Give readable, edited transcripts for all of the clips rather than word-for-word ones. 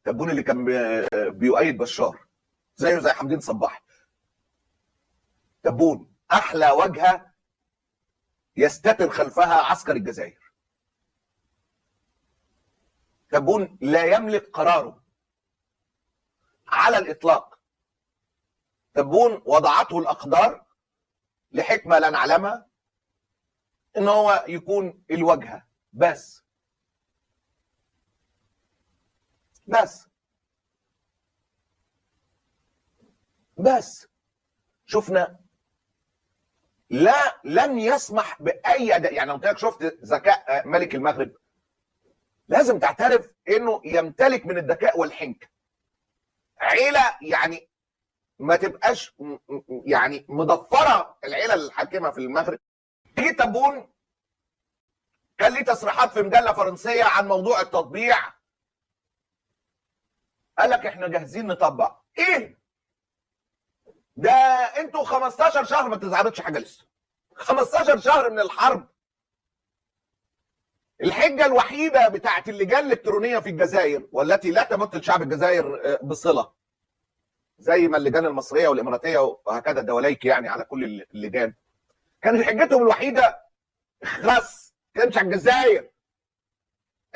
تبون اللي كان بيؤيد بشار زيه زي حمدين صباحي. تبون احلى وجهه يستتر خلفها عسكر الجزائر. تبون لا يملك قراره على الاطلاق. تبون وضعته الاقدار لحكمه لا نعلمها ان هو يكون الواجهه بس شفنا لم يسمح باي اداء. يعني قلت لك شفت ذكاء ملك المغرب، لازم تعترف انه يمتلك من الذكاء والحنكه. عيله يعني ما تبقاش يعني مضفره العيله الحاكمه في المغرب. تيجي تبون كان ليه تصريحات في مجله فرنسيه عن موضوع التطبيع، قال لك احنا جاهزين نطبق. ايه ده؟ انتوا 15 شهر ما تزعلوش حاجه لسه. 15 شهر من الحرب. الحجه الوحيده بتاعت اللجان الالكترونيه في الجزائر، والتي لا تمت الشعب الجزائر بصله زي ما اللجان المصريه والاماراتيه وهكذا الدوليك يعني على كل اللجان، كانت حجتهم الوحيده خلاص تمشي على الجزائر.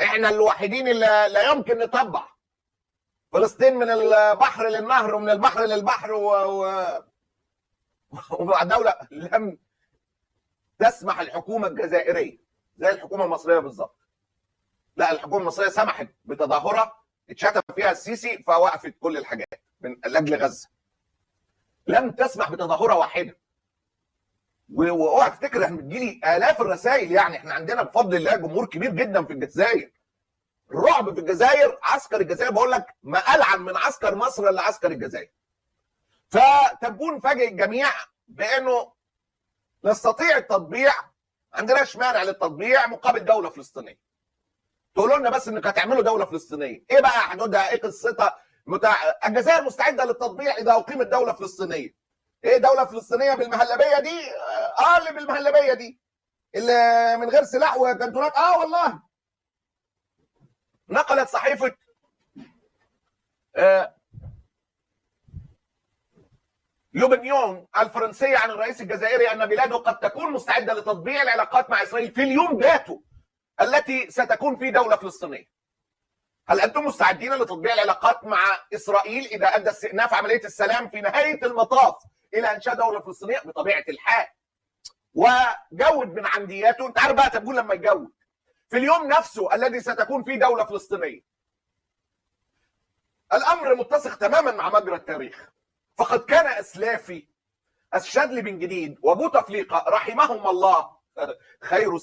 احنا الوحيدين اللي لا يمكن نطبع. فلسطين من البحر للنهر ومن البحر للبحر ومع دولة لم تسمح الحكومة الجزائرية زي الحكومة المصرية بالظبط. لا، الحكومة المصرية سمحت بتظاهرة اتشتم فيها السيسي فوقفت كل الحاجات من لاجل غزة. لم تسمح بتظاهرة واحدة. واوعى تفتكر احنا بتجيلي آلاف الرسائل، يعني احنا عندنا بفضل الله جمهور كبير جدا في الجزائر. الرعب في الجزائر، عسكر الجزائر بقول لك ما ألعن من عسكر مصر الا عسكر الجزائر. فتبون فاجئ الجميع بانه نستطيع التطبيع، ما عندناش مانع للتطبيع مقابل دوله فلسطينيه. تقولوا لنا بس انك هتعملوا دوله فلسطينيه، ايه بقى حدودها؟ ايه قصتها؟ الجزائر مستعده للتطبيع اذا اقيمت دوله فلسطينيه. ايه دوله فلسطينيه بالمهلبيه دي؟ اللي بالمهلبيه دي اللي من غير سلاح وكنتونات. والله نقلت صحيفه لوبنيون الفرنسيه عن الرئيس الجزائري ان بلاده قد تكون مستعده لتطبيع العلاقات مع اسرائيل في اليوم ذاته التي ستكون فيه دوله فلسطينيه. هل انتم مستعدين لتطبيع العلاقات مع اسرائيل اذا ادى استئناف عمليه السلام في نهايه المطاف الى انشاء دوله فلسطينيه؟ بطبيعه الحال. وجود من عندياته. انت عارف بقى تقول لما يجود في اليوم نفسه الذي ستكون فيه دوله فلسطينيه. الامر متسق تماما مع مجرى التاريخ. فقد كان اسلافي الشاذلي بن جديد وبوتفليقه رحمهم الله خير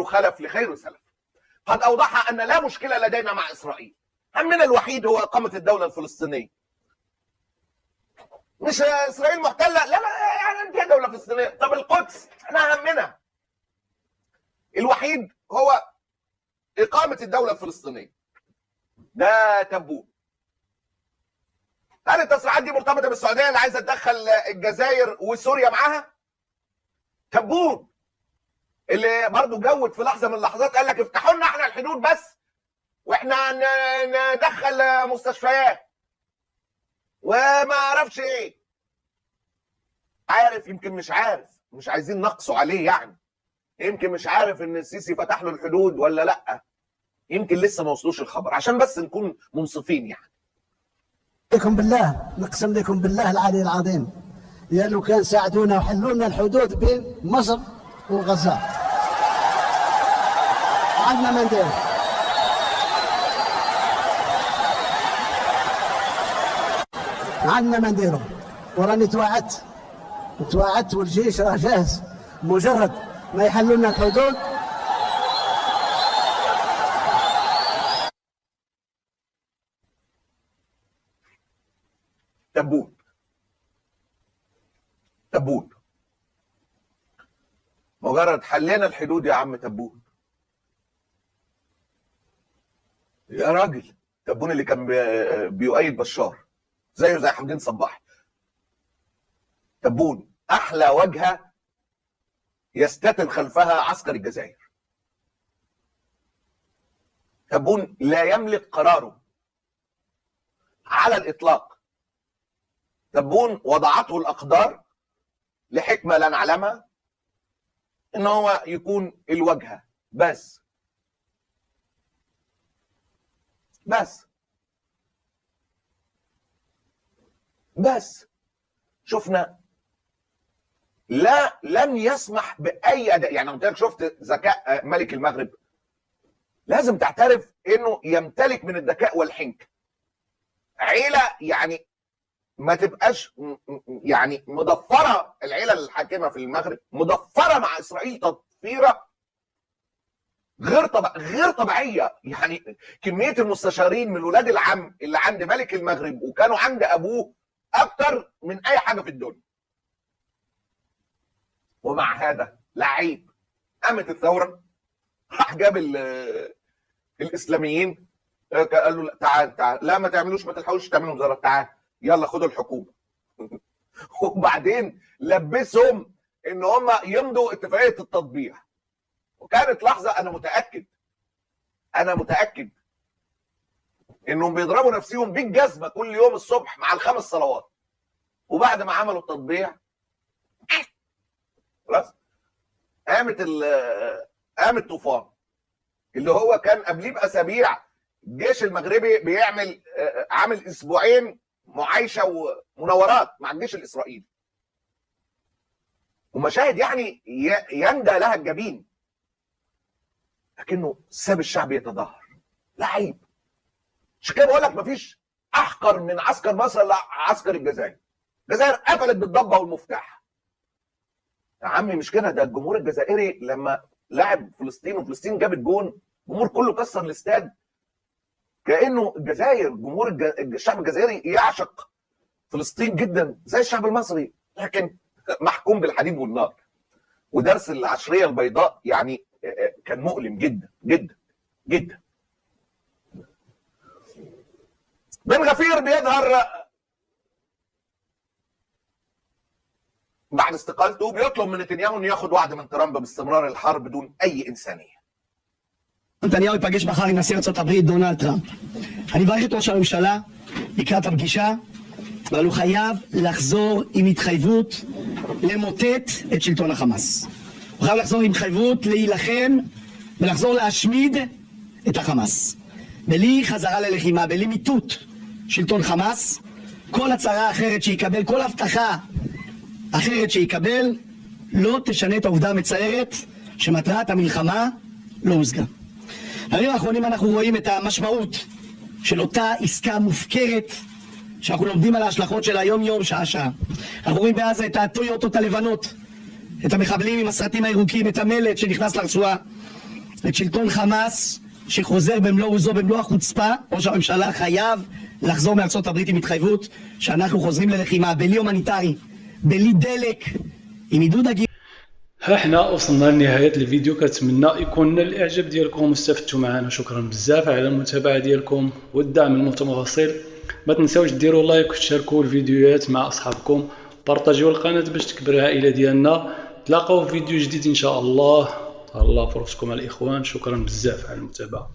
خلف لخير سلف قد اوضح ان لا مشكله لدينا مع اسرائيل. همنا الوحيد هو اقامه الدوله الفلسطينيه. مش اسرائيل محتله، لا يعني انت دوله فلسطينيه. طب القدس، احنا همنا الوحيد هو اقامه الدوله الفلسطينيه. ده تبون. هل التصريحات دي مرتبطه بالسعوديه اللي عايزه تدخل الجزائر وسوريا معاها؟ تبون اللي برضه جود في لحظه من اللحظات قال لك افتحوا لنا احنا الحدود بس واحنا ندخل مستشفيات وما اعرفش ايه. عارف، يمكن مش عارف، مش عايزين نقصوا عليه يعني. يمكن مش عارف ان السيسي فتح له الحدود ولا لا. يمكن لسه ما وصلوش الخبر، عشان بس نكون منصفين يعني. لكم بالله، نقسم لكم بالله العلي العظيم، يا لو كان ساعدونا وحلوا لنا الحدود بين مصر وغزه. عندنا ما ندير. عندنا ما نديرو. وراني توعدت والجيش راه جاهز. مجرد ما يحلوا لنا الحدود تبون مجرد حلينا الحدود يا عم تبون. يا راجل، تبون اللي كان بيؤيد بشار زيه زي حمدين صباحي. تبون احلى وجهه يستتر خلفها عسكر الجزائر. تبون لا يملك قراره على الإطلاق. تبون وضعته الأقدار لحكمة لا نعلمها إن هو يكون الواجهة بس. شفنا لن يسمح بأي أداء. يعني قلت لك شفت ذكاء ملك المغرب، لازم تعترف إنه يمتلك من الذكاء والحنكة. عيلة يعني ما تبقاش يعني مضفرة، العيلة الحاكمة في المغرب مضفرة مع إسرائيل تضفيرة غير طبيعية. يعني كمية المستشارين من ولاد العم اللي عند ملك المغرب وكانوا عند أبوه أكتر من أي حاجة في الدنيا. ومع هذا لعيب قامت الثورة، راح جاب الإسلاميين، قال له تعال لا ما تعملوش، ما تلحقوش تعملوا وزارة، تعال يلا خدوا الحكومة. وبعدين لبسهم ان هم يمضوا اتفاقية التطبيع. وكانت لحظة انا متأكد انهم بيضربوا نفسهم بالجزمة كل يوم الصبح مع ال5 صلوات. وبعد ما عملوا التطبيع خلاص قامت طوفان، اللي هو كان قبليه باسابيع الجيش المغربي بيعمل عامل اسبوعين معايشه ومناورات مع الجيش الاسرائيلي، ومشاهد يعني يندى لها الجبين، لكنه ساب الشعب يتظاهر. لعيب. عشان كده بقول لك مفيش احقر من عسكر مصر الا عسكر الجزائر. الجزائر قفلت بالضبه والمفتاح. يا عمي مش كده، ده الجمهور الجزائري لما لعب فلسطين وفلسطين جابت جون، الجمهور كله كسر الاستاد كانه الجزائر، جمهور الشعب الجزائري يعشق فلسطين جدا زي الشعب المصري، لكن محكوم بالحديد والنار. ودرس العشريه البيضاء يعني كان مؤلم جدا جدا جدا. بن غفير بيظهر بعد استقالته بيطلب من نتنياهو انه ياخد وعد من ترامب باستمرار الحرب بدون اي انسانيه. נתניהו ייפגש מחר עם נשיא ארצות הברית דונלד טראמפ. אני מברך את ראש הממשלה לקראת הפגישה, אבל הוא חייב לחזור עם התחייבות למוטט את שלטון החמאס. הוא חייב לחזור עם התחייבות להילחם ולחזור להשמיד את החמאס. בלי חזרה ללחימה, בלי מיטוט שלטון חמאס, כל הצהרה אחרת שיקבל, כל הבטחה אחרת שיקבל, לא תשנה את העובדה המצערת שמטרת המלחמה לא הושגה. בימים האחרונים אנחנו רואים את המשמעות של אותה עסקה מופקרת שאנחנו לומדים על ההשלכות של היום יום שעה שעה. אנחנו רואים בעזה את הטויוטות הלבנות, את המחבלים עם הסרטים הירוקים, את המלט שנכנס לרצועה, את שלטון חמאס שחוזר במלוא עוזו, במלוא החוצפה. ראש הממשלה חייב לחזור מארצות הברית עם התחייבות שאנחנו חוזרים ללחימה בלי הומניטרי, בלי דלק, עם עידוד הגיוס. ها حنا وصلنا لنهاية الفيديو. كنتمنى يكون الاعجاب ديالكم واستفدتوا معنا. شكرا بزاف على المتابعة ديالكم والدعم المتواصل. ما تنساوش ديروا لايك وتشاركوا الفيديوهات مع اصحابكم، بارطاجيو القناة باش تكبر العائلة ديالنا. تلاقاو في فيديو جديد ان شاء الله. الله فرصكم الاخوان. شكرا بزاف على المتابعة.